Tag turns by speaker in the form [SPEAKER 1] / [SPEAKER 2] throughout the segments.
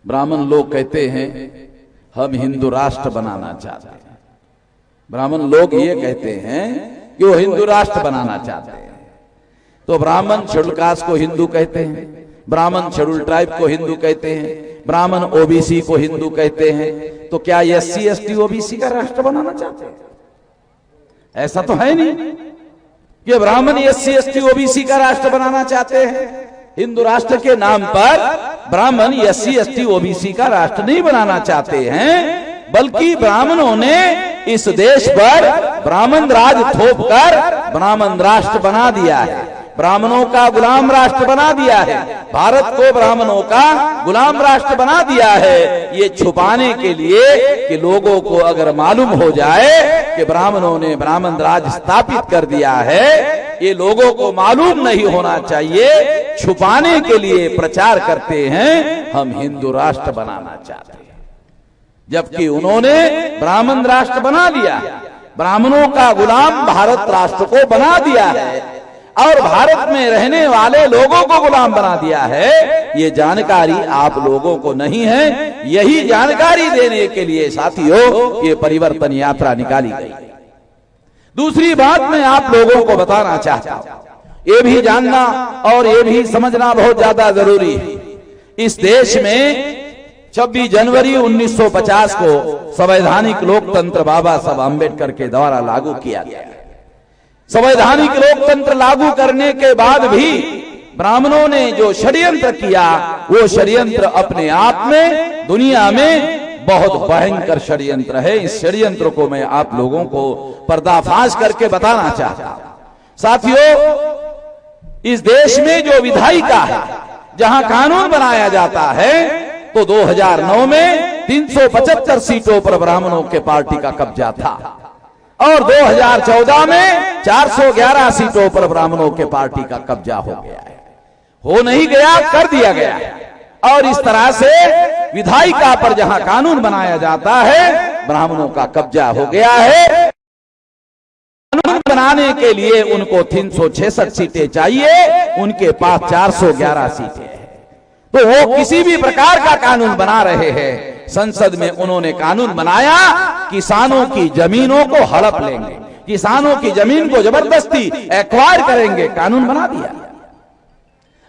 [SPEAKER 1] ब्राह्मण लोग कहते हैं हम हिंदू राष्ट्र बनाना चाहते हैं। ब्राह्मण लोग ये कहते हैं कि वो हिंदू राष्ट्र बनाना चाहते हैं। तो ब्राह्मण शेड्यूल कास्ट को हिंदू कहते हैं, ब्राह्मण शेड्यूल ट्राइब को हिंदू कहते हैं, ब्राह्मण ओबीसी को हिंदू कहते हैं। तो क्या ये SC ST OBC का राष्ट्र बनाना चाहते हैं? ऐसा तो है नहीं कि ब्राह्मण SC ST OBC का राष्ट्र बनाना चाहते हैं। हिंदू राष्ट्र के नाम पर ब्राह्मण SC ST OBC का राष्ट्र नहीं बनाना चाहते हैं, बल्कि ब्राह्मणों ने इस देश पर ब्राह्मण राज थोपकर ब्राह्मण राष्ट्र बना दिया है, ब्राह्मणों का गुलाम राष्ट्र बना दिया है, भारत को ब्राह्मणों का गुलाम राष्ट्र बना दिया है। ये छुपाने के लिए कि लोगों को अगर मालूम हो जाए कि ब्राह्मणों ने ब्राह्मण राज स्थापित कर दिया है, ये लोगों को मालूम नहीं होना चाहिए। छुपाने के लिए प्रचार करते हैं हम हिंदू राष्ट्र बनाना चाहते हैं, जबकि उन्होंने ब्राह्मण राष्ट्र बना लिया है, ब्राह्मणों का गुलाम भारत राष्ट्र को बना दिया है और भारत में रहने वाले लोगों को गुलाम बना दिया है। ये जानकारी आप लोगों को नहीं है। यही जानकारी देने के लिए साथियों ये परिवर्तन यात्रा निकाली गई। दूसरी बात मैं आप लोगों को बताना चाहता हूं, ये भी जानना और ये भी समझना बहुत ज्यादा जरूरी है। इस देश में 26 जनवरी 1950 को संवैधानिक लोकतंत्र बाबा साहब अम्बेडकर के द्वारा लागू किया गया। संवैधानिक लोकतंत्र लागू करने के बाद भी ब्राह्मणों ने जो षड्यंत्र किया, वो षड्यंत्र अपने आप में दुनिया में बहुत भयंकर षड्यंत्र है। इस षड्यंत्र को मैं आप लोगों को पर्दाफाश करके बताना चाहता हूं। साथियों, इस देश में जो विधायिका है, जहां कानून बनाया जाता है, तो 2009 में 375 सीटों पर ब्राह्मणों के पार्टी का कब्जा था और 2014 में 411 सीटों पर ब्राह्मणों के पार्टी का कब्जा हो गया है। हो नहीं गया, कर दिया गया है। और इस तरह से विधायिका पर जहां कानून बनाया जाता है, ब्राह्मणों का कब्जा हो गया है। कानून बनाने के लिए उनको 366 सीटें चाहिए, उनके पास 411 सीटें हैं। तो वो किसी भी प्रकार का कानून बना रहे हैं। संसद में उन्होंने कानून बनाया, किसानों की जमीनों को हड़प लेंगे, किसानों की जमीन को जबरदस्ती एक्वायर करेंगे, कानून बना दिया।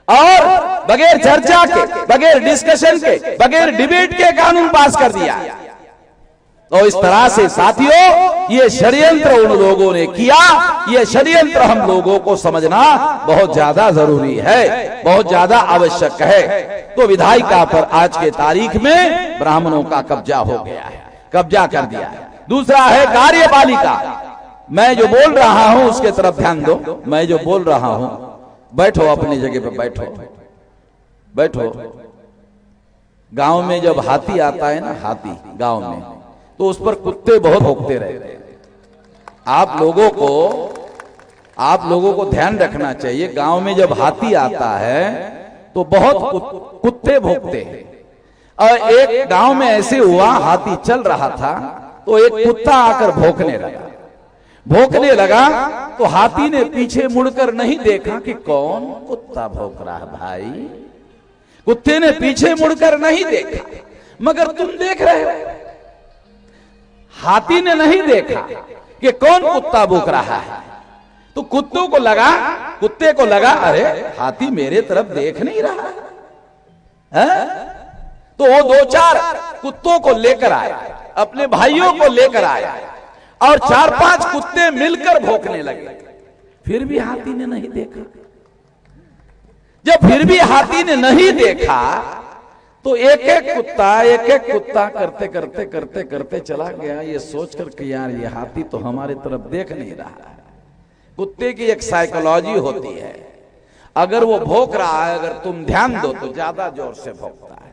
[SPEAKER 1] और बगैर चर्चा के, बगैर डिस्कशन के, बगैर डिबेट के कानून पास कर दिया। तो इस तरह से साथियों ये षड्यंत्र उन लोगों ने किया। ये षड्यंत्र हम लोगों को समझना बहुत ज्यादा जरूरी है, बहुत ज्यादा आवश्यक है। तो विधायिका पर आज के तारीख में ब्राह्मणों का कब्जा हो गया है, कब्जा कर दिया है। दूसरा है कार्यपालिका। मैं जो बोल रहा हूं उसके तरफ ध्यान दो। मैं जो बोल रहा हूं, बैठो अपनी जगह पर, बैठो बैठो। गांव में जब हाथी आता है ना, हाथी गांव में, तो उस पर कुत्ते बहुत भौंकते रहते हैं। आप लोगों को ध्यान रखना चाहिए। गांव में जब हाथी आता है तो बहुत कुत्ते भौंकते हैं। और एक गांव में ऐसे हुआ, हाथी चल रहा था तो एक कुत्ता आकर भौंकने लगा। तो हाथी ने पीछे मुड़कर नहीं देखा कि कौन कुत्ता भौंक रहा है। भाई, कुत्ते ने पीछे मुड़कर नहीं देखा, मगर तुम देख रहे हो। हाथी ने नहीं देखा कि कौन कुत्ता भौंक रहा है। तो कुत्ते को लगा अरे हाथी मेरे तरफ देख नहीं रहा है। तो वो 2-4 कुत्तों को लेकर आया, अपने भाइयों को लेकर आया और 4-5 कुत्ते मिलकर भौंकने लगे। फिर भी हाथी ने नहीं देखा। जब फिर भी हाथी ने नहीं देखा तो एक एक कुत्ता करते चला गया, ये सोचकर कि यार ये हाथी तो हमारे तरफ देख नहीं रहा है। कुत्ते की एक साइकोलॉजी होती है, अगर वो भौंक रहा है, अगर तुम ध्यान दो तो ज्यादा जोर से भौंकता है,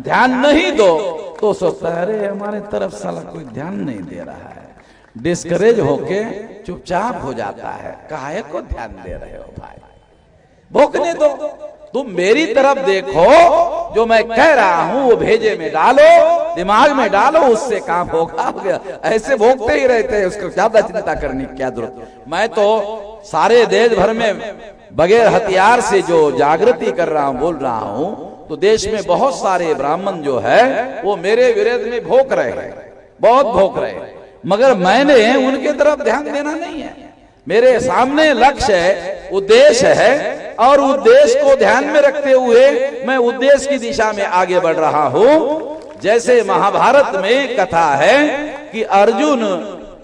[SPEAKER 1] ध्यान नहीं दो तो सोचता है अरे हमारे तरफ साला कोई ध्यान नहीं दे रहा है। डिस्करेज होके चुपचाप हो जाता है। काहे को ध्यान दे रहे हो भाई, भौंकने दो। तुम मेरी तरफ देखो, जो मैं कह रहा हूं वो भेजे में डालो, दिमाग में डालो, उससे काम होगा। ऐसे भोगते ही रहते हैं, उसको ज्यादा चिंता करने की क्या जरूरत। मैं तो सारे देश भर में बगैर हथियार से जो जागृति कर रहा हूं, बोल रहा हूं, तो देश में बहुत सारे ब्राह्मण जो है वो मेरे विरोध में भोंक रहे हैं, बहुत भोंक रहे हैं, मगर मैंने उनके तरफ ध्यान देना नहीं है। मेरे सामने लक्ष्य है, उद्देश्य है, और उद्देश्य को ध्यान में रखते हुए मैं उद्देश्य की दिशा में आगे बढ़ रहा हूं। जैसे महाभारत में कथा है कि अर्जुन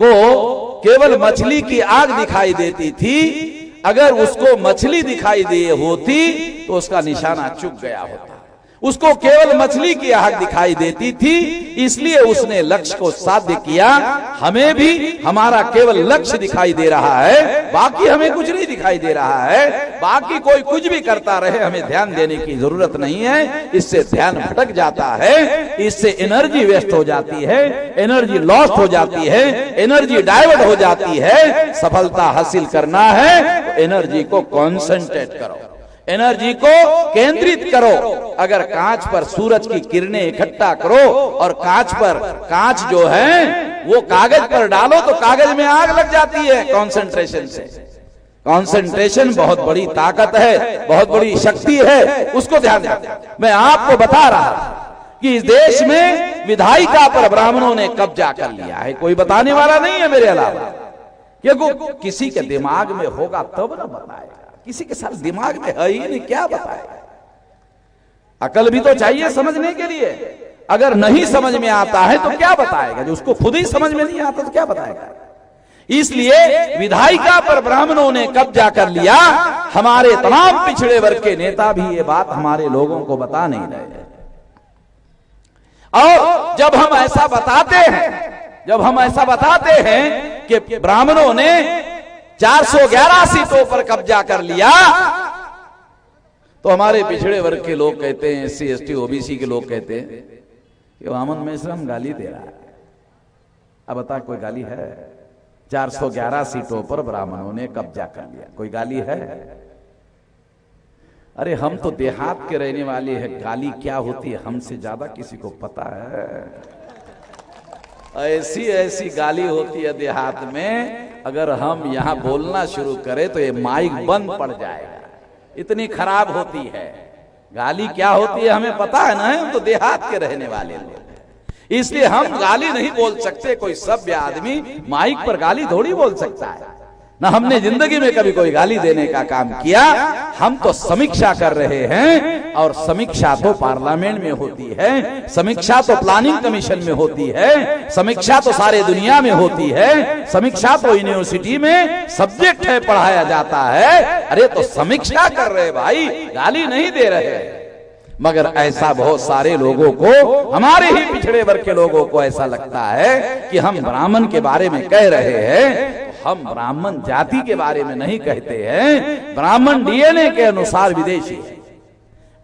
[SPEAKER 1] को केवल मछली की आग दिखाई देती थी, अगर उसको मछली दिखाई दी होती तो उसका निशाना चूक गया होता। उसको केवल मछली की आग दिखाई देती थी, इसलिए उसने लक्ष्य को साध्य किया। हमें भी हमारा केवल लक्ष्य दिखाई दे रहा है, बाकी हमें कुछ नहीं दिखाई दे रहा है। बाकी कोई कुछ भी करता रहे, हमें ध्यान देने की जरूरत नहीं है। इससे ध्यान भटक जाता है, इससे एनर्जी वेस्ट हो जाती है, एनर्जी लॉस्ट हो जाती है, एनर्जी डाइवर्ट हो जाती है। सफलता हासिल करना है तो एनर्जी को कॉन्सेंट्रेट करो, एनर्जी को केंद्रित करो। अगर कांच पर सूरज की किरणें इकट्ठा करो और कांच जो है वो कागज पर डालो तो कागज में आग लग जाती है कंसंट्रेशन से। कंसंट्रेशन बहुत बड़ी ताकत है, बहुत बड़ी शक्ति है, उसको ध्यान दो। मैं आपको बता रहा कि इस देश में विधायिका पर ब्राह्मणों ने कब्जा कर लिया है। कोई बताने वाला नहीं है मेरे अलावा, क्योंकि किसी के दिमाग में होगा तब ना बताएगा। किसी के साथ दिमाग में है ही नहीं, क्या बताएगा। अकल भी तो चाहिए समझने के लिए। अगर नहीं समझ में आता है तो क्या बताएगा, जो उसको खुद ही समझ में नहीं आता तो क्या बताएगा। इसलिए विधायिका पर ब्राह्मणों ने कब्जा कर लिया। हमारे तमाम पिछड़े वर्ग के नेता भी ये बात हमारे लोगों को बता नहीं रहे। और जब हम ऐसा बताते हैं कि ब्राह्मणों ने 411 सीटों पर कब्जा कर लिया, तो हमारे पिछड़े वर्ग के लोग कहते हैं, SC ST OBC के लोग कहते हैं कि वामन मेश्राम गाली दे रहा है। अब बता, कोई गाली है? 411 सीटों पर ब्राह्मणों ने कब्जा कर लिया, कोई गाली है? अरे हम तो देहात के रहने वाले हैं, गाली क्या होती है हमसे ज्यादा किसी को पता है। ऐसी गाली होती है देहात में, अगर हम यहां बोलना शुरू करें तो ये माइक बंद पड़ जाएगा, इतनी खराब होती है। गाली क्या होती है हमें पता है ना, हम तो देहात के रहने वाले लोग, इसलिए हम गाली नहीं बोल सकते। कोई सभ्य आदमी माइक पर गाली थोड़ी बोल सकता है ना। हमने जिंदगी में कभी कोई गाली देने का काम किया। हम तो समीक्षा कर रहे हैं, और समीक्षा तो पार्लियामेंट में होती है, समीक्षा तो प्लानिंग कमीशन में होती है, समीक्षा तो सारे दुनिया में होती है, समीक्षा तो यूनिवर्सिटी में सब्जेक्ट है, पढ़ाया जाता है। अरे तो समीक्षा कर रहे भाई, गाली नहीं दे रहे। मगर ऐसा बहुत सारे लोगों को, हमारे ही पिछड़े वर्ग के लोगों को ऐसा लगता है कि हम ब्राह्मण के बारे में कह रहे हैं। हम ब्राह्मण जाति के बारे में नहीं कहते हैं। ब्राह्मण डीएनए के अनुसार विदेशी है,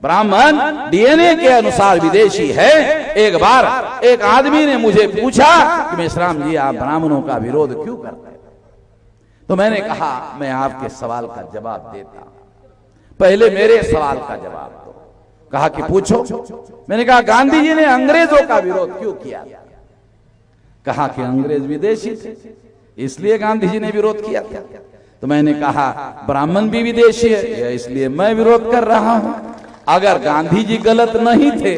[SPEAKER 1] ब्राह्मण डीएनए के अनुसार विदेशी है। एक बार एक आदमी ने मुझे पूछा कि मेश्राम जी आप ब्राह्मणों का विरोध क्यों करते हैं? तो मैंने कहा मैं आपके सवाल का जवाब देता, पहले मेरे सवाल का जवाब दो। कहा कि पूछो। मैंने कहा गांधी जी ने अंग्रेजों का विरोध क्यों किया? कहा कि अंग्रेज विदेशी थे, इसलिए गांधी जी ने विरोध किया था। तो मैंने कहा ब्राह्मण भी विदेशी है, इसलिए मैं विरोध कर रहा हूं। अगर गांधी जी गलत नहीं थे,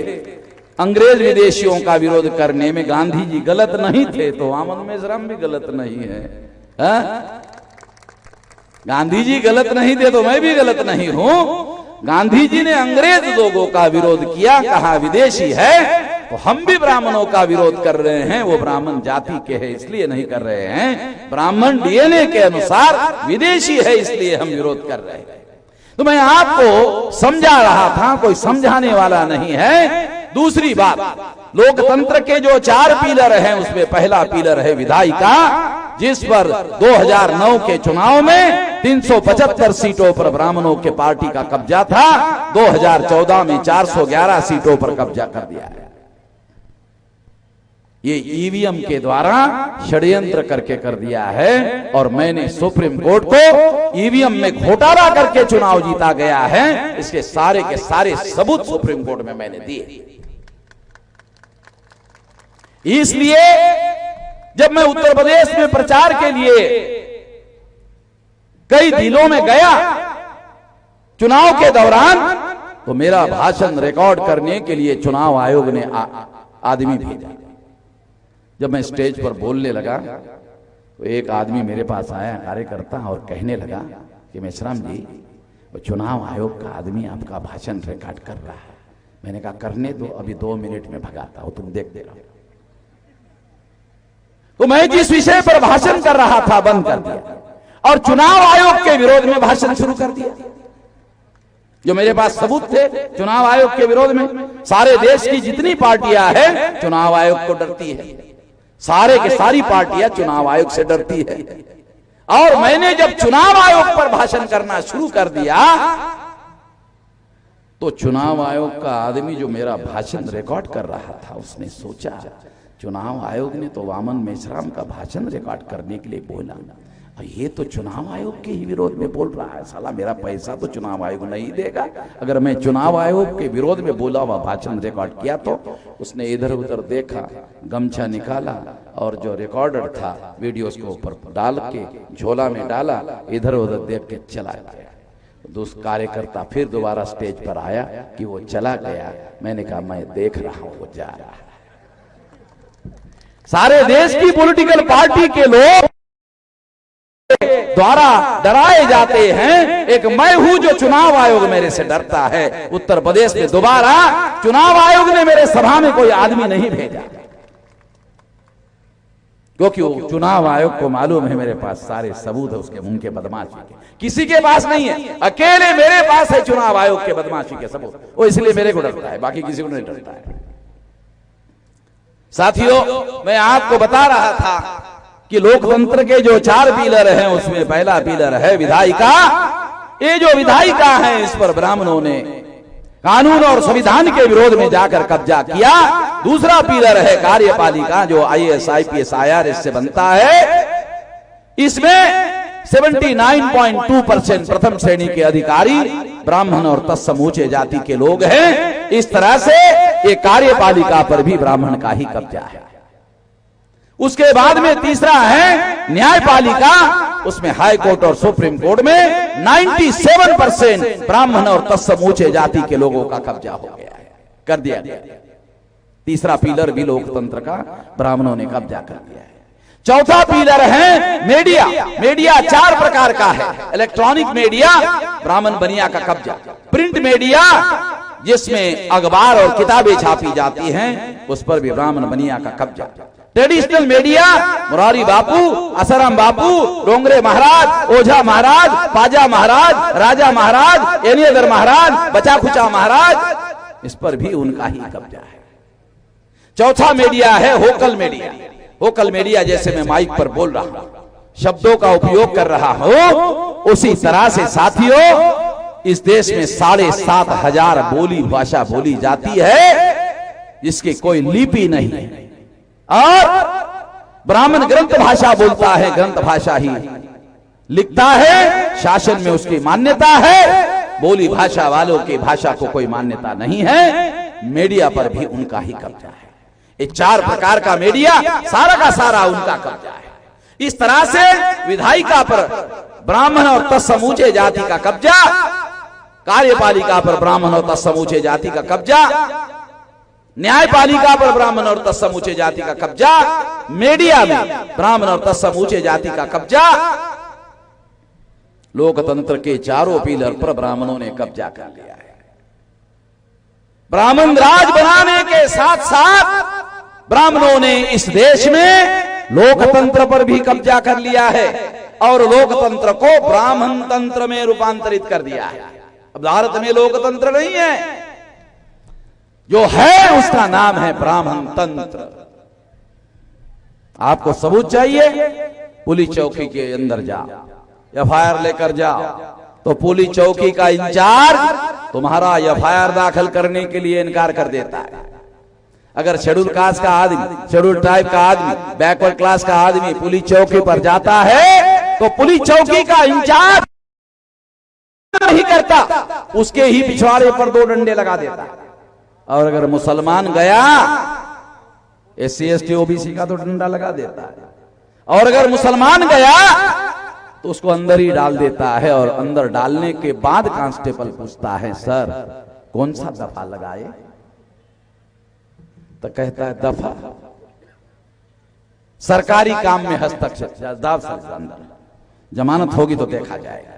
[SPEAKER 1] अंग्रेज विदेशियों का विरोध करने में गांधी जी गलत नहीं थे, तो वामन मेश्राम भी गलत नहीं है, हा? गांधी जी गलत नहीं थे तो मैं भी गलत नहीं हूं। गांधी जी ने अंग्रेज लोगों का विरोध किया, कहा विदेशी है, तो हम भी ब्राह्मणों का विरोध कर रहे हैं। वो ब्राह्मण जाति के हैं इसलिए नहीं कर रहे हैं, ब्राह्मण डीएनए के अनुसार विदेशी है इसलिए हम विरोध कर रहे हैं। तो मैं आपको समझा रहा था, कोई समझाने वाला नहीं है। दूसरी बात, लोकतंत्र के जो 4 पिलर हैं उसमें पहला पिलर है विधायिका, जिस पर 2009 के चुनाव में 375 सीटों पर ब्राह्मणों के पार्टी का कब्जा था। 2014 में 411 सीटों पर कब्जा कर दिया है। ये ईवीएम के द्वारा षड्यंत्र करके कर दिया है, और मैंने सुप्रीम कोर्ट को ईवीएम में घोटाला करके चुनाव जीता गया है, इसके सारे के सारे सबूत सुप्रीम कोर्ट में मैंने दिए। इसलिए जब मैं उत्तर प्रदेश में प्रचार के लिए कई जिलों में गया चुनाव के दौरान, तो मेरा भाषण रिकॉर्ड करने के लिए चुनाव आयोग ने आदमी भेजा। जब मैं स्टेज पर बोलने लगा तो एक आदमी मेरे पास आया, कार्यकर्ता, और कहने लगा कि मेश्राम जी, वो चुनाव आयोग का आदमी आपका भाषण रिकॉर्ड कर रहा है। मैंने कहा करने दो, अभी 2 मिनट में भगाता हूं, तुम देखते रहो। तो मैं जिस विषय पर भाषण कर रहा था बंद कर दिया और चुनाव आयोग के विरोध में भाषण शुरू कर दिया। जो मेरे पास सबूत थे चुनाव आयोग के विरोध में, सारे देश की जितनी पार्टियां हैं चुनाव आयोग को डरती है, सारे के सारी पार्टियां चुनाव आयोग से डरती है। और मैंने जब चुनाव आयोग पर भाषण करना शुरू कर दिया तो चुनाव आयोग का आदमी जो मेरा भाषण रिकॉर्ड कर रहा था उसने सोचा चुनाव आयोग ने तो वामन मेश्राम का भाषण रिकॉर्ड करने के लिए बोला, और ये तो चुनाव आयोग के ही विरोध में बोल रहा है। साला मेरा पैसा तो चुनाव आयोग नहीं देगा। अगर मैं चुनाव आयोग के विरोध में बोला हुआ भाषण रिकॉर्ड किया तो उसने इधर उधर देखा, गमछा निकाला और जो रिकॉर्डर था वीडियो को ऊपर डाल के झोला में डाला, इधर उधर देख के चला गया। दूसरा कार्यकर्ता फिर दोबारा स्टेज पर आया कि वो चला गया। मैंने कहा मैं देख रहा हूं वो जा रहा है। सारे देश की पॉलिटिकल पार्टी के लोग द्वारा डराए जाते हैं, एक मैं हूं जो चुनाव आयोग मेरे से डरता है। उत्तर प्रदेश में दोबारा चुनाव आयोग ने मेरे सभा में कोई आदमी नहीं भेजा, क्योंकि वो चुनाव आयोग को मालूम है मेरे पास सारे सबूत है उसके मुंह के बदमाशी के, किसी के पास नहीं है, अकेले मेरे पास है चुनाव आयोग के बदमाशी के सबूत। वो इसलिए मेरे को डरता है, बाकी किसी को नहीं डरता है। साथियों, मैं आपको बता रहा था कि लोकतंत्र के जो 4 पिलर हैं उसमें पहला पिलर है विधायिका। ये जो विधायिका है इस पर ब्राह्मणों ने कानून और संविधान के विरोध में जाकर कब्जा किया। दूसरा पिलर है कार्यपालिका जो IAS IPS IRS से बनता है। इसमें 79.2% प्रथम श्रेणी के अधिकारी ब्राह्मण और तत्समूचे जाति के लोग हैं। इस तरह से ये कार्यपालिका पर भी ब्राह्मण का ही कब्जा है। उसके बाद में तीसरा है न्यायपालिका। उसमें हाई कोर्ट और सुप्रीम कोर्ट में 97% ब्राह्मण और तत्समूचे जाति के लोगों का कब्जा हो गया है, कर दिया गया। तीसरा पिलर भी लोकतंत्र का ब्राह्मणों ने कब्जा कर दिया है। चौथा पिलर है मीडिया। मीडिया 4 प्रकार का है। इलेक्ट्रॉनिक मीडिया, ब्राह्मण बनिया का कब्जा। प्रिंट मीडिया जिसमें अखबार और किताबें छापी जाती हैं, उस पर भी ब्राह्मण बनिया का कब्जा। ट्रेडिशनल मीडिया, मुरारी बापू, आसाराम बापू, डोंगरे महाराज, ओझा महाराज, पाजा महाराज, राजा महाराज, एनियदर महाराज, बचा खुचा महाराज, इस पर भी उनका ही कब्जा है। चौथा मीडिया है होकल मीडिया। होकल मीडिया जैसे मैं माइक पर बोल रहा हूं, शब्दों का उपयोग कर रहा हूं, उसी तरह से साथियों इस देश में 7,500 बोली भाषा बोली जाती है जिसकी कोई लिपि नहीं है। और ब्राह्मण ग्रंथ भाषा बोलता है, ग्रंथ भाषा ही लिखता है, शासन में उसकी मान्यता है। बोली भाषा वालों की भाषा को कोई मान्यता नहीं है। मीडिया पर भी उनका ही कब्जा है। ये 4 प्रकार का मीडिया सारा का सारा उनका कब्जा है। इस तरह से विधायिका पर ब्राह्मण और तत्समूचे जाति का कब्जा, कार्यपालिका पर ब्राह्मण और तत्समूचे जाति का कब्जा, न्यायपालिका पर ब्राह्मण और तत्समूचे जाति का कब्जा, मीडिया में ब्राह्मण और तत्समूचे जाति का कब्जा। लोकतंत्र के 4 पिलर पर ब्राह्मणों ने कब्जा कर लिया है। ब्राह्मण राज बनाने के साथ साथ ब्राह्मणों ने इस देश में लोकतंत्र पर भी कब्जा कर लिया है और लोकतंत्र को ब्राह्मण तंत्र में रूपांतरित कर दिया है। अब भारत में लोकतंत्र नहीं है, जो है उसका नाम है ब्राह्मण तंत्र। आपको सबूत चाहिए, पुलिस चौकी के अंदर जाओ, FIR लेकर जाओ, तो पुलिस चौकी का इंचार्ज तुम्हारा FIR दाखिल करने के लिए इनकार कर देता है। अगर शेड्यूल कास्ट का आदमी, शेड्यूल ट्राइब का आदमी, बैकवर्ड क्लास का आदमी पुलिस चौकी पर जाता है तो पुलिस चौकी का इंचार्ज नहीं करता, उसके ही पिछवाड़े पर 2 डंडे लगा देता। और अगर मुसलमान गया, SC ST OBC का तो डंडा लगा देता है। और अगर मुसलमान गया तो उसको अंदर ही डाल देता है। और अंदर डालने के बाद कांस्टेबल पूछता है, सर कौन सा दफा लगाए? तो कहता है दफा सरकारी काम में हस्तक्षेप, जमानत होगी तो देखा जाएगा।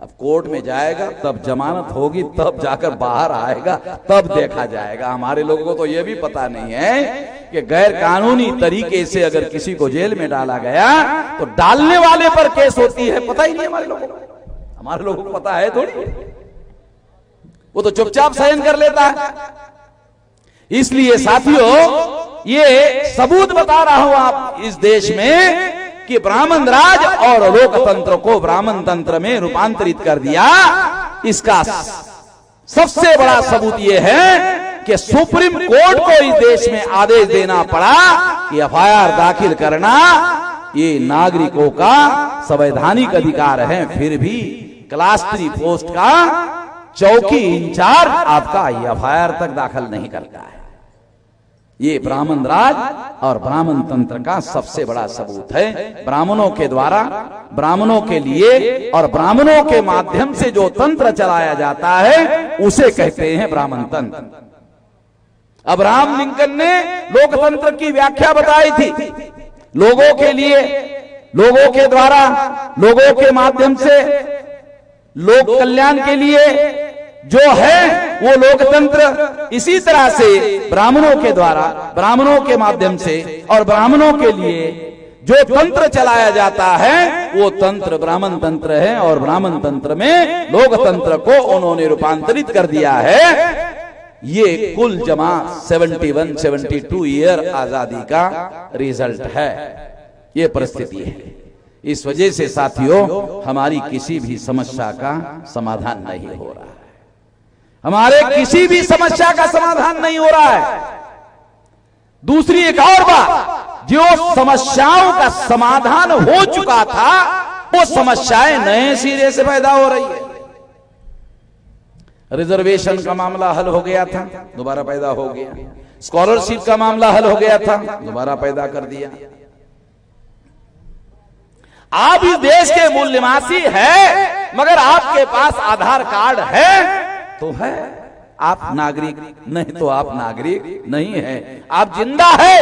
[SPEAKER 1] अब कोर्ट में जाएगा तब जमानत होगी, तब जाकर बाहर आएगा, तब देखा जाएगा। हमारे लोगों को तो यह भी पता नहीं है कि गैर कानूनी तरीके से अगर किसी को जेल में डाला गया तो डालने वाले पर केस होती है, पता ही नहीं हमारे लोगों को। हमारे लोगों को पता है थोड़ी, वो तो चुपचाप सहन कर लेता है। इसलिए साथियों, ये सबूत बता रहा हूं आप इस देश में कि ब्राह्मण राज और लोकतंत्र को ब्राह्मण तंत्र में रूपांतरित कर दिया। इसका सबसे बड़ा सबूत यह है कि सुप्रीम कोर्ट को इस देश में आदेश देना पड़ा कि एफआईआर दाखिल करना ये नागरिकों का संवैधानिक अधिकार है। फिर भी क्लास 3 पोस्ट का चौकी इंचार्ज आपका एफआईआर तक दाखिल नहीं करता है। ये ब्राह्मण राज और ब्राह्मण तंत्र का सबसे बड़ा सबूत है। ब्राह्मणों के द्वारा, ब्राह्मणों के लिए और ब्राह्मणों के माध्यम से जो तंत्र चलाया जाता है उसे कहते हैं ब्राह्मण तंत्र। अब्राहम लिंकन ने लोकतंत्र की व्याख्या बताई थी। लोगों के लिए, लोगों के द्वारा, लोगों के माध्यम से, लोक कल्याण के लिए जो है वो लोकतंत्र। इसी तरह से ब्राह्मणों के द्वारा, ब्राह्मणों के माध्यम से और ब्राह्मणों के लिए जो तंत्र चलाया जाता है वो तंत्र ब्राह्मण तंत्र है। और ब्राह्मण तंत्र में लोकतंत्र को उन्होंने रूपांतरित कर दिया है। ये कुल जमा 72 ईयर आजादी का रिजल्ट है। ये परिस्थिति है। इस वजह से साथियों, हमारी किसी भी समस्या का समाधान नहीं हो रहा है। हमारे किसी भी समस्या का समाधान नहीं हो रहा है। दूसरी एक और बात, जो समस्याओं का समाधान हो चुका था वो समस्याएं नए सिरे से पैदा हो रही है। रिजर्वेशन का मामला हल हो गया था, दोबारा पैदा हो गया। स्कॉलरशिप का मामला हल हो गया था, दोबारा पैदा कर दिया। आप इस देश के मूल निवासी है, मगर आपके पास आधार कार्ड है तो है, आप नागरिक नहीं तो आप नागरिक नहीं है। आप जिंदा है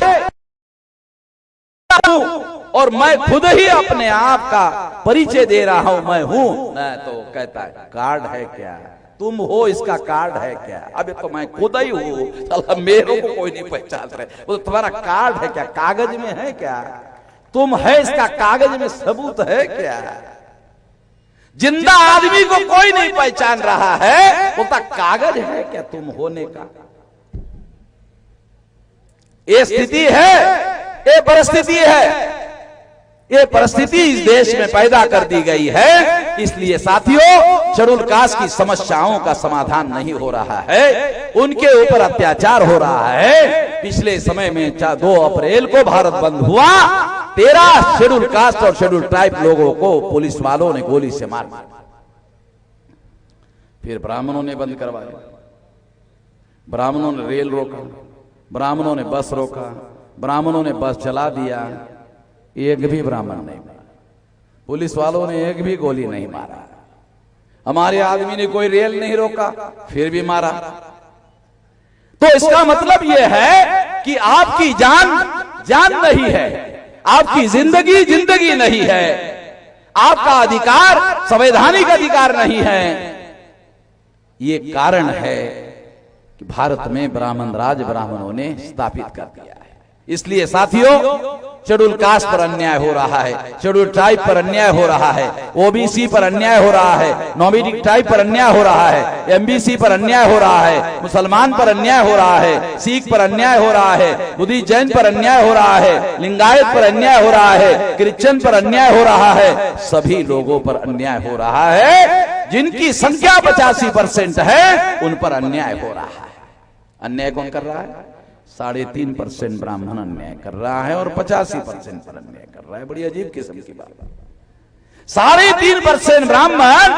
[SPEAKER 1] और मैं खुद ही अपने आप का परिचय दे रहा हूं, मैं हूं। नहीं तो कहता है कार्ड है क्या, तुम हो, इसका कार्ड है क्या? अबे तो मैं खुद ही हूं, मेरे को कोई नहीं पहचान रहे। तो तुम्हारा कार्ड है क्या, कागज में है क्या? तुम है, इसका कागज में सबूत है क्या? जिंदा आदमी को कोई नहीं पहचान रहा है, बोलता कागज है क्या तुम होने का? ये स्थिति है, ये परिस्थिति है। ये परिस्थिति इस देश में पैदा कर दी गई है। इसलिए साथियों, शेड्यूल कास्ट की समस्याओं का समाधान नहीं हो रहा है, उनके ऊपर अत्याचार हो रहा है। पिछले समय में 2 अप्रैल को भारत बंद हुआ, 13 शेड्यूल कास्ट और शेड्यूल ट्राइब लोगों को पुलिस वालों ने गोली से मार दिया। फिर ब्राह्मणों ने बंद करवाया, ब्राह्मणों ने रेल रोका, ब्राह्मणों ने बस रोका, ब्राह्मणों ने बस चला दिया, एक भी ब्राह्मण नहीं मारा। पुलिस वालों ने एक भी गोली नहीं मारा। हमारे आदमी ने कोई रेल नहीं रोका, फिर भी मारा। तो इसका मतलब यह है कि आपकी जान नहीं है, आपकी जिंदगी नहीं है, आपका अधिकार संवैधानिक अधिकार नहीं है। ये कारण है कि भारत में ब्राह्मण राज ब्राह्मणों ने स्थापित कर दिया है। इसलिए साथियों, शेड्यूल कास्ट पर अन्याय हो रहा है, शेड्यूल ट्राइब पर अन्याय हो रहा है, ओबीसी पर अन्याय हो रहा है, नॉमिनेटेड ट्राइब पर अन्याय हो रहा है, एमबीसी पर अन्याय हो रहा है, मुसलमान पर अन्याय हो रहा है, सिख पर अन्याय हो रहा है, बुद्धिस्ट जैन पर अन्याय हो रहा है, लिंगायत पर अन्याय हो रहा है, क्रिश्चियन पर अन्याय हो रहा है। सभी लोगों पर अन्याय हो रहा है। जिनकी संख्या 85% है उन पर अन्याय हो रहा है। अन्याय कौन कर रहा है? 3.5% ब्राह्मण अन्याय कर रहा है और 85% पर अन्याय कर रहा है। बड़ी अजीब किस्म की बात है। 3.5% ब्राह्मण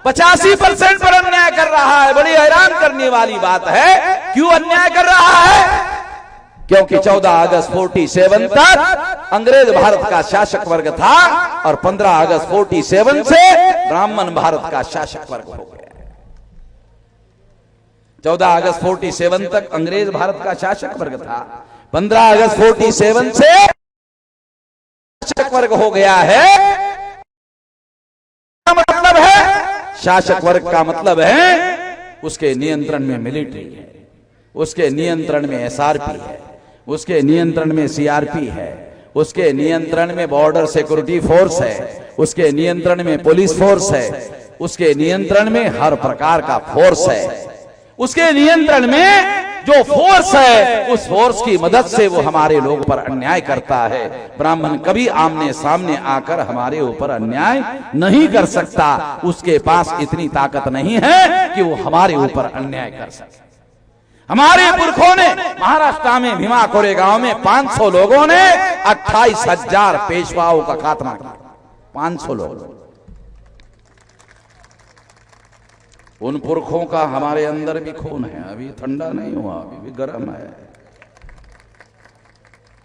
[SPEAKER 1] 85% पर अन्याय कर रहा है। बड़ी हैरान करने वाली बात है। क्यों अन्याय कर रहा है? क्योंकि 14 अगस्त 47 तक अंग्रेज भारत का शासक वर्ग था और 15 अगस्त 47 से ब्राह्मण भारत का शासक वर्ग हो गया। 14 अगस्त 47 तक अंग्रेज भारत का शासक वर्ग था। 15 अगस्त 47 से शासक वर्ग हो गया है। क्या मतलब है? शासक वर्ग का मतलब है उसके नियंत्रण में मिलिट्री है, उसके नियंत्रण में एसआरपी है, उसके नियंत्रण में सीआरपी है, उसके नियंत्रण में बॉर्डर सिक्योरिटी फोर्स है, उसके नियंत्रण में पुलिस फोर्स है, उसके नियंत्रण में हर प्रकार का फोर्स है। उसके नियंत्रण में जो फोर्स है, उस फोर्स की मदद से वो हमारे लोगों पर अन्याय करता है। ब्राह्मण कभी आमने सामने आकर हमारे ऊपर अन्याय नहीं कर सकता। उसके पास इतनी ताकत नहीं है कि वो हमारे ऊपर अन्याय कर सके। हमारे पुरखों ने महाराष्ट्र में भीमा कोरेगांव में 500 लोगों ने 28,000 पेशवाओं का खात्मा किया। 500 लोग। उन पुरखों का हमारे अंदर भी खून है, अभी ठंडा नहीं हुआ, अभी भी गर्म है।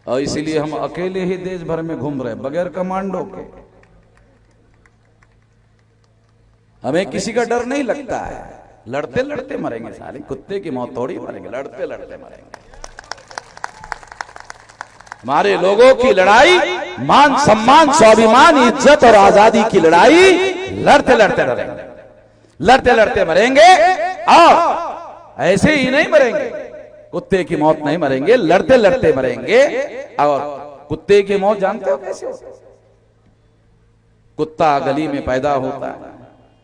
[SPEAKER 1] और इसीलिए हम अकेले ही देश भर में घूम रहे बगैर कमांडो के। हमें किसी का डर नहीं लगता है। लड़ते लड़ते मरेंगे साले, कुत्ते की मौत थोड़ी मरेंगे, लड़ते लड़ते मरेंगे। हमारे लोगों की लड़ाई मान सम्मान स्वाभिमान इज्जत और आजादी की लड़ाई लड़ते लड़ते लड़ेंगे, लड़ते लड़ते मरेंगे। और ऐसे ही नहीं मरेंगे, कुत्ते की मौत नहीं मरेंगे, लड़ते लड़ते मरेंगे। और कुत्ते की मौत जानते हो कैसे होती है? कुत्ता गली में पैदा होता है,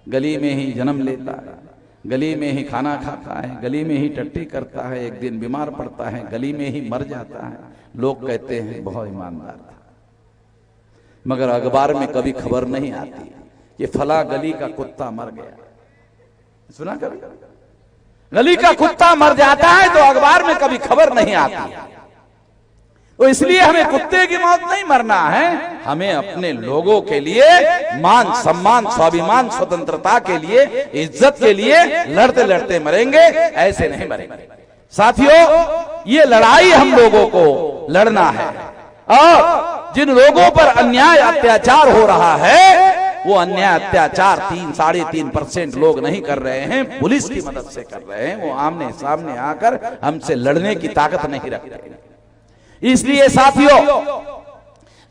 [SPEAKER 1] गली में ही जन्म लेता है, गली में ही खाना खाता है, गली में ही टट्टी करता है, एक दिन बीमार पड़ता है, गली में ही मर जाता है। लोग कहते हैं बहुत ईमानदार था, मगर अखबार में कभी खबर नहीं आती कि फला गली का कुत्ता मर गया। सुना कभी? गली का कुत्ता मर जाता है तो अखबार में कभी खबर नहीं आती। तो इसलिए हमें कुत्ते की मौत नहीं मरना है, हमें अपने लोगों के लिए मान सम्मान स्वाभिमान स्वतंत्रता के लिए इज्जत के लिए लड़ते लड़ते मरेंगे, ऐसे नहीं मरेंगे। साथियों, ये लड़ाई हम लोगों को लड़ना है। और जिन लोगों पर अन्याय अत्याचार हो रहा है, वो अन्याय अत्याचार 3-3.5% लोग नहीं कर रहे हैं, पुलिस की मदद से कर रहे हैं। वो आमने सामने आकर हमसे लड़ने की ताकत नहीं रखते। इसलिए साथियों,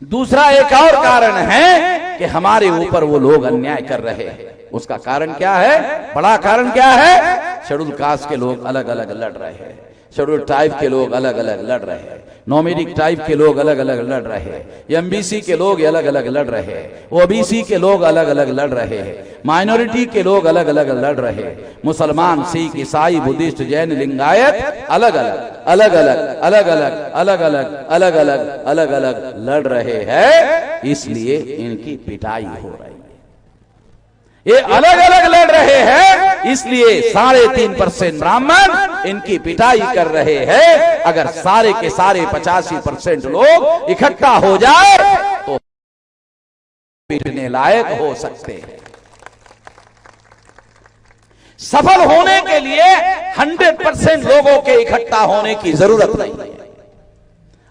[SPEAKER 1] दूसरा एक और कारण है कि हमारे ऊपर वो लोग अन्याय कर रहे हैं। उसका कारण क्या है? बड़ा कारण क्या है? शेड्यूल कास्ट के लोग अलग अलग लड़ रहे हैं, शेड्यूल ट्राइब के लोग अलग अलग लड़ रहे हैं, नोमैडिक ट्राइब के लोग अलग अलग लड़ रहे हैं, एमबीसी के लोग अलग अलग लड़ रहे हैं, ओबीसी के लोग अलग अलग लड़ रहे हैं, माइनॉरिटी के लोग अलग अलग लड़ रहे हैं, मुसलमान सिख ईसाई बुद्धिस्ट जैन लिंगायत अलग अलग अलग अलग अलग अलग अलग अलग अलग अलग अलग अलग लड़ रहे हैं। इसलिए इनकी पिटाई हो रही है। ये अलग अलग लड़ रहे हैं, इसलिए 3.5% ब्राह्मण इनकी पिटाई कर रहे हैं। अगर सारे के सारे 85% लोग इकट्ठा हो जाए तो पीटने लायक हो सकते हैं। सफल होने के लिए 100% लोगों के इकट्ठा होने की जरूरत नहीं है,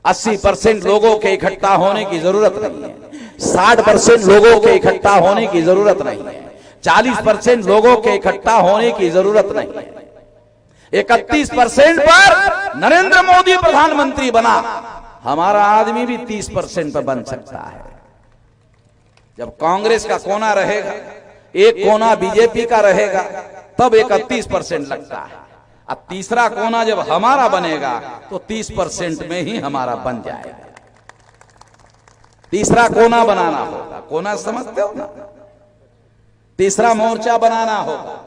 [SPEAKER 1] 80% लोगों के इकट्ठा होने की जरूरत नहीं है, 60% लोगों के इकट्ठा होने की जरूरत नहीं है, 40% लोगों के इकट्ठा होने की जरूरत नहीं है। 31% पर नरेंद्र मोदी प्रधानमंत्री बना, हमारा आदमी भी 30% पर बन सकता है। जब कांग्रेस का कोना रहेगा, एक कोना बीजेपी का रहेगा, तब 31% लगता है। अब तीसरा कोना जब हमारा बनेगा तो 30% में ही हमारा बन जाएगा। तीसरा कोना बनाना होगा, कोना समझते हो ना? तीसरा मोर्चा बनाना होगा।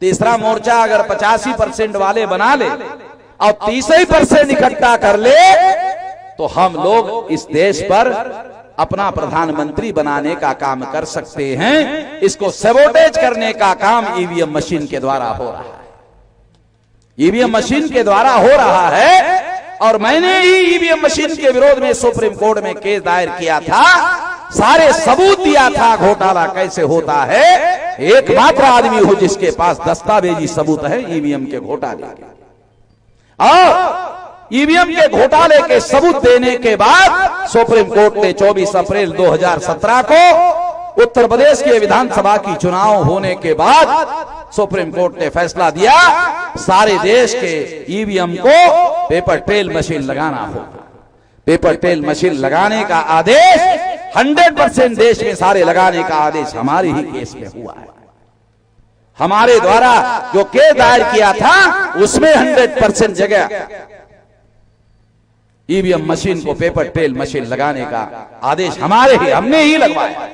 [SPEAKER 1] तीसरा मोर्चा अगर 85% वाले बना ले और 30% इकट्ठा कर ले तो हम लोग इस देश पर अपना प्रधानमंत्री बनाने का काम कर सकते हैं। इसको सैबोटेज करने का काम ईवीएम मशीन के द्वारा हो रहा है, ईवीएम मशीन के द्वारा हो रहा है। और मैंने ही ईवीएम मशीन के विरोध में सुप्रीम कोर्ट में केस दायर किया था, सारे सबूत दिया था घोटाला कैसे होता है। एकमात्र आदमी हो जिसके पास दस्तावेजी सबूत है ईवीएम के घोटाले के। और ईवीएम के घोटाले के सबूत देने के बाद सुप्रीम कोर्ट ने 24 अप्रैल 2017 को उत्तर प्रदेश के विधानसभा की चुनाव होने के बाद सुप्रीम कोर्ट ने फैसला दिया सारे देश के ईवीएम को पेपर ट्रेल मशीन लगाना होगा। पेपर ट्रेल मशीन लगाने का आदेश 100% देश में सारे लगाने का आदेश हमारे ही केस में हुआ है। हमारे द्वारा जो केस दायर किया था उसमें 100% जगह ईवीएम मशीन को पेपर ट्रेल मशीन लगाने का आदेश हमने ही लगवाया।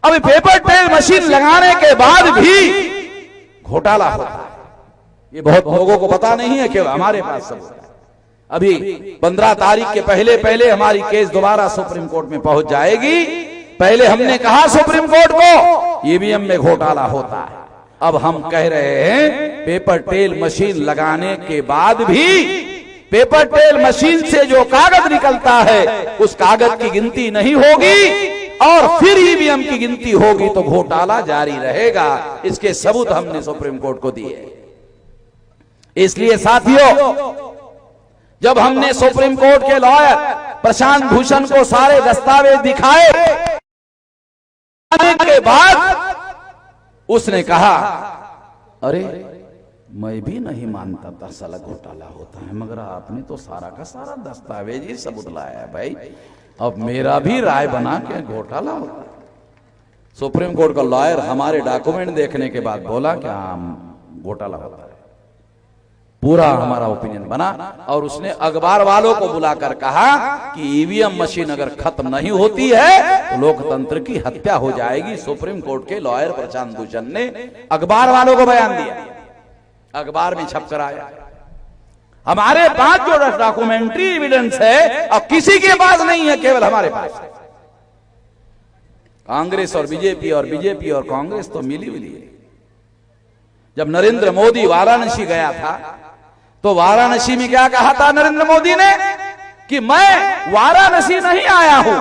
[SPEAKER 1] अभी पेपर ट्रेल मशीन लगाने के बाद भी घोटाला होता है, ये बहुत लोगों को पता नहीं है कि हमारे पास सब होता है। अभी 15 तारीख के पहले हमारी केस दोबारा सुप्रीम कोर्ट में पहुंच जाएगी। पहले हमने कहा सुप्रीम कोर्ट को ईवीएम में घोटाला होता है, अब हम कह रहे हैं पेपर ट्रेल मशीन लगाने के बाद भी पेपर ट्रेल मशीन से जो कागज निकलता है उस कागज की गिनती नहीं होगी और फिर ईवीएम की गिनती होगी तो घोटाला जारी रहेगा। इसके सबूत हमने सुप्रीम कोर्ट को दिए। इसलिए साथियों, जब हमने सुप्रीम कोर्ट के लॉयर प्रशांत भूषण को सारे दस्तावेज दिखाए के बाद उसने कहा, अरे मैं भी नहीं मानता था साला घोटाला होता है, मगर आपने तो सारा का सारा दस्तावेज ही सबूत लाया है भाई, अब मेरा भी राय बना के घोटाला होता है। सुप्रीम कोर्ट का लॉयर हमारे डॉक्यूमेंट देखने के बाद बोला कि हाँ घोटाला होता है। पूरा हमारा ओपिनियन बना और उसने अखबार वालों को बुलाकर कहा कि ईवीएम मशीन अगर खत्म नहीं होती है तो लोकतंत्र की हत्या हो जाएगी। सुप्रीम कोर्ट के लॉयर प्रशांत भूषण ने अखबार वालों को बयान दिया, अखबार में छप कर आया। हमारे पास जो डॉक्यूमेंट्री एविडेंस है अब किसी के पास नहीं है, केवल हमारे पास। कांग्रेस और बीजेपी और कांग्रेस तो मिली हुई है। जब नरेंद्र मोदी वाराणसी गया था तो वाराणसी में क्या कहा था नरेंद्र मोदी ने कि मैं वाराणसी नहीं आया हूं,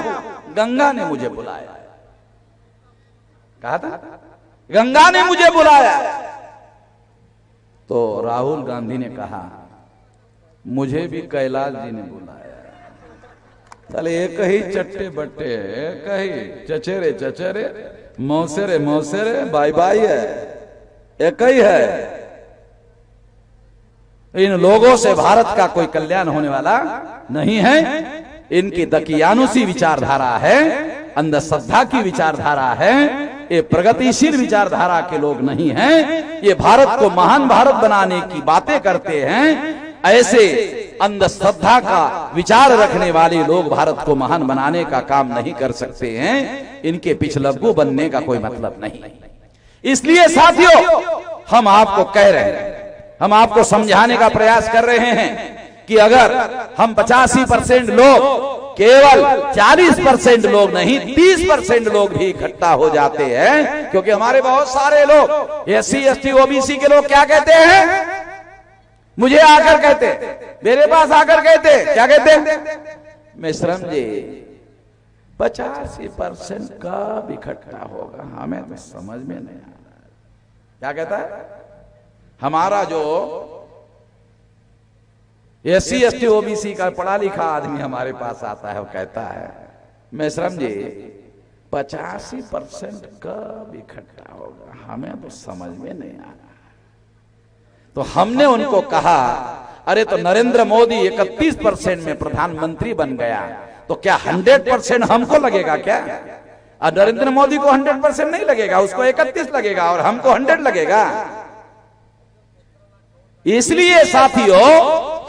[SPEAKER 1] गंगा ने मुझे बुलाया। कहा था गंगा ने मुझे बुलाया। तो राहुल गांधी ने कहा मुझे भी कैलाश जी ने बुलाया। चले एक ही चट्टे बट्टे, एक ही चचेरे मौसेरे बाई बाई है, एक ही है। इन लोगों से भारत का कोई कल्याण होने वाला नहीं है। इनकी दकियानुसी विचारधारा है, अंधश्रद्धा की विचारधारा है, ये प्रगतिशील विचारधारा के लोग नहीं हैं। ये भारत को महान भारत बनाने की बातें करते हैं। ऐसे अंधश्रद्धा का विचार रखने वाले लोग भारत को महान बनाने का काम नहीं कर सकते हैं। इनके पिछलग्गू बनने का कोई मतलब नहीं। इसलिए साथियों, हम आपको कह रहे हैं, हम आपको समझाने का प्रयास कर रहे हैं कि अगर हम 85% लोग, केवल 40% लोग नहीं 30% लोग भी इकट्ठा हो जाते हैं, क्योंकि हमारे बहुत सारे लोग SC ST OBC के लोग क्या कहते हैं, मुझे आकर कहते, मेरे पास आकर कहते, क्या कहते, मिश्रम जी 85% कब इकट्ठा होगा, हमें तो समझ में नहीं आ रहा। क्या कहता है, हमारा जो SC ST OBC का पढ़ा लिखा आदमी हमारे पास आता है, वो कहता है मिश्रम जी 85% कब इकट्ठा होगा, हमें तो समझ में नहीं आ रहा। तो हमने उनको कहा, अरे तो नरेंद्र मोदी 31% में प्रधानमंत्री बन गया तो क्या 100% हमको लगेगा क्या? और नरेंद्र मोदी को 100% नहीं लगेगा, उसको 31 लगेगा और हमको 100 लगेगा। इसलिए साथियों,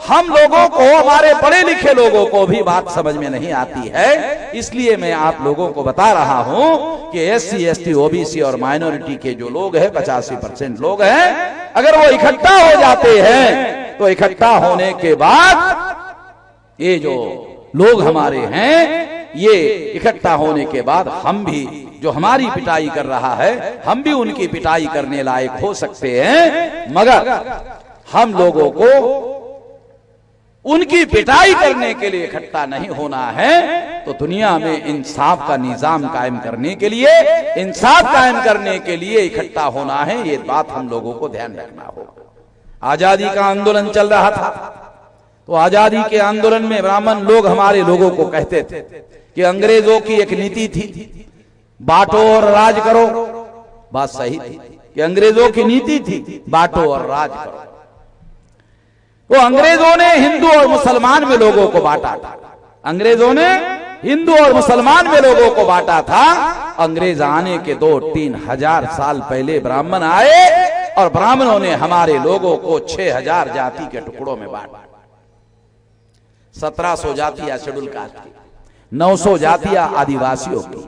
[SPEAKER 1] हम लोगों को, हमारे पढ़े लिखे लोगों को भी बात समझ में नहीं आती है। इसलिए मैं आप लोगों को बता रहा हूं कि SC ST OBC और माइनॉरिटी के जो लोग हैं 85% लोग हैं, अगर वो इकट्ठा हो जाते हैं तो इकट्ठा होने के बाद ये जो लोग हमारे हैं, ये इकट्ठा होने के बाद हम भी, जो हमारी पिटाई कर रहा है, हम भी उनकी पिटाई करने लायक हो सकते हैं। मगर हम लोगों को उनकी पिटाई करने के लिए इकट्ठा नहीं होना है। तो दुनिया में इंसाफ का निजाम कायम करने के लिए, इंसाफ कायम करने के लिए इकट्ठा होना है। ये बात हम लोगों को ध्यान रखना होगा। आजादी का आंदोलन चल रहा था, तो आजादी के आंदोलन में ब्राह्मण लोग हमारे लोगों को कहते थे कि अंग्रेजों की एक नीति थी, बांटो और राज करो। बात सही थी, कि अंग्रेजों की नीति थी बांटो और राज करो। तो अंग्रेजों ने हिंदू और मुसलमान में लोगों को बांटा था। अंग्रेजों ने हिंदू और मुसलमान में लोगों को बांटा था। अंग्रेज आने के 2-3 हजार साल पहले ब्राह्मण आए और ब्राह्मणों ने हमारे लोगों को 6000 जाति के टुकड़ों में बांटा। 1700 जातियां शेड्यूल कास्ट की, 900 जातियां आदिवासियों की,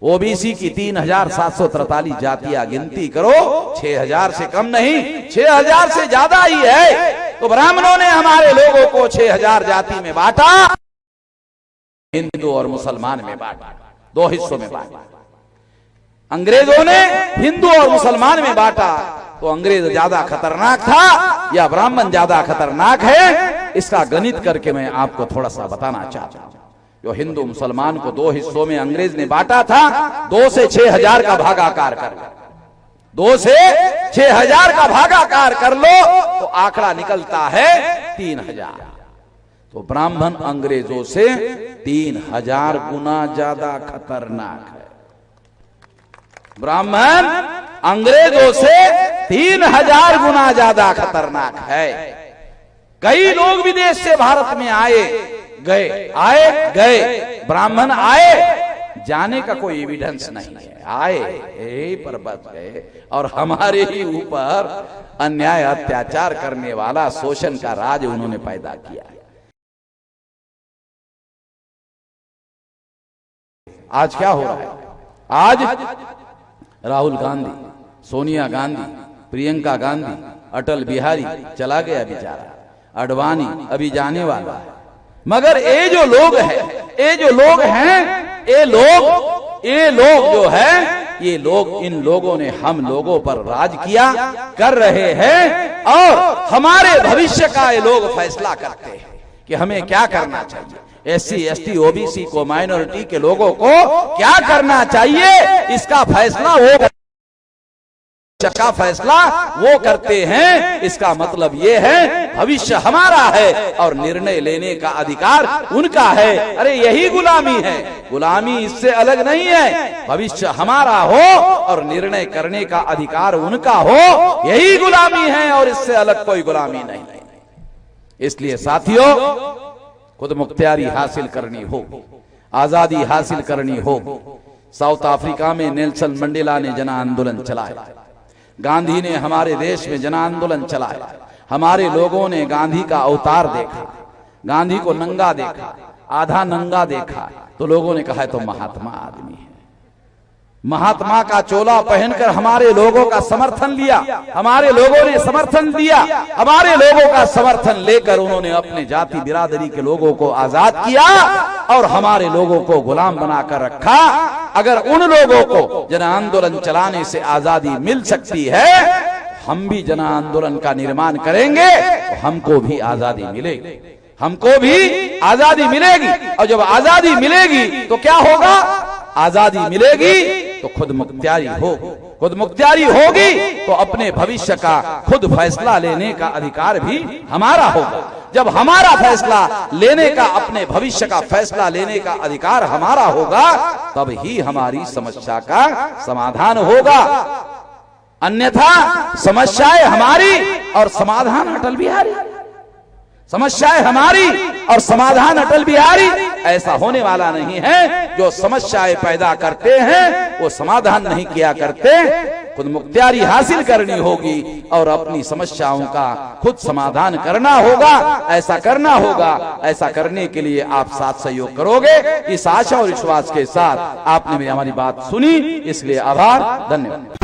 [SPEAKER 1] ओबीसी की 3743 जातियां। गिनती करो, 6000 से कम नहीं, 6000 से ज्यादा ही है। तो ब्राह्मणों ने हमारे लोगों को 6000 जाति में बांटा, हिंदू और मुसलमान में बांटा, 2 हिस्सों में बांटा। अंग्रेजों ने हिंदू और मुसलमान में बांटा। तो अंग्रेज ज्यादा खतरनाक था या ब्राह्मण ज्यादा खतरनाक है, इसका गणित करके मैं आपको थोड़ा सा बताना चाहता हूं। जो हिंदू मुसलमान को 2 हिस्सों में अंग्रेज ने बांटा था, 2 से 6000 का भागाकार कर, 2 से 6000 का भागाकार कर लो तो आंकड़ा निकलता है 3000। तो ब्राह्मण अंग्रेजों से 3000 गुना ज्यादा खतरनाक है। ब्राह्मण अंग्रेजों से 3000 गुना ज्यादा खतरनाक है। कई लोग विदेश से भारत में आए गए, ब्राह्मण आए, जाने का कोई एविडेंस नहीं है, आए यही पर बच गए और हमारे ही ऊपर अन्याय अत्याचार करने वाला शोषण का राज उन्होंने पैदा किया। आज क्या हो रहा है? आज राहुल गांधी, सोनिया गांधी, प्रियंका गांधी, अटल बिहारी चला गया बेचारा, अडवाणी अभी जाने वाला है। मगर ये जो लोग हैं, ये लोग जो है, ये लोग, इन लोगों ने हम लोगों पर राज किया, कर रहे हैं और हमारे भविष्य का ये लोग फैसला करते हैं कि हमें क्या करना चाहिए। SC, ST, OBC को, माइनॉरिटी के लोगों को क्या करना चाहिए, इसका फैसला वो करते हैं। इसका मतलब ये है भविष्य हमारा है और निर्णय लेने का अधिकार उनका है। अरे यही गुलामी है, गुलामी इससे अलग नहीं है। भविष्य हमारा हो और निर्णय करने का अधिकार उनका हो, यही गुलामी है और इससे अलग कोई गुलामी नहीं है। इसलिए साथियों, खुद मुख्तियारी हासिल करनी हो, आजादी हासिल करनी हो। साउथ अफ्रीका में नेल्सन मंडेला ने जन आंदोलन चलाया, गांधी ने हमारे देश में जन आंदोलन चलाया। हमारे लोगों ने गांधी का अवतार देखा, गांधी को नंगा देखा, आधा नंगा देखा, तो लोगों ने कहा तो महात्मा आदमी है। महात्मा का चोला पहनकर हमारे लोगों का समर्थन लिया, हमारे लोगों ने समर्थन दिया। हमारे लोगों का समर्थन लेकर उन्होंने अपने जाति बिरादरी के लोगों को आजाद किया और हमारे लोगों को गुलाम बनाकर रखा। अगर उन लोगों को जन आंदोलन चलाने से आजादी मिल सकती है, हम भी जन आंदोलन का निर्माण करेंगे तो हमको भी आजादी मिलेगी, हमको भी आजादी मिलेगी। और जब आजादी मिलेगी तो क्या होगा? आजादी मिलेगी तो खुद मुख्तियारी होगी, खुद मुख्तियारी होगी तो अपने भविष्य का खुद फैसला लेने का अधिकार भी हमारा होगा। जब हमारा फैसला लेने का, अपने भविष्य का फैसला लेने का अधिकार हमारा होगा, तब ही हमारी समस्या का समाधान होगा। अन्यथा समस्याएं हमारी और समाधान अटल बिहारी, समस्याएं हमारी और समाधान अटल बिहारी, ऐसा होने वाला नहीं है। जो समस्याएं पैदा करते हैं वो समाधान नहीं किया करते। खुद मुख्तियारी हासिल करनी होगी और अपनी समस्याओं का खुद समाधान करना होगा। ऐसा करना होगा, ऐसा करने के लिए आप साथ सहयोग करोगे, इस आशा और विश्वास के साथ आपने हमारी बात सुनी, इसलिए आभार, धन्यवाद।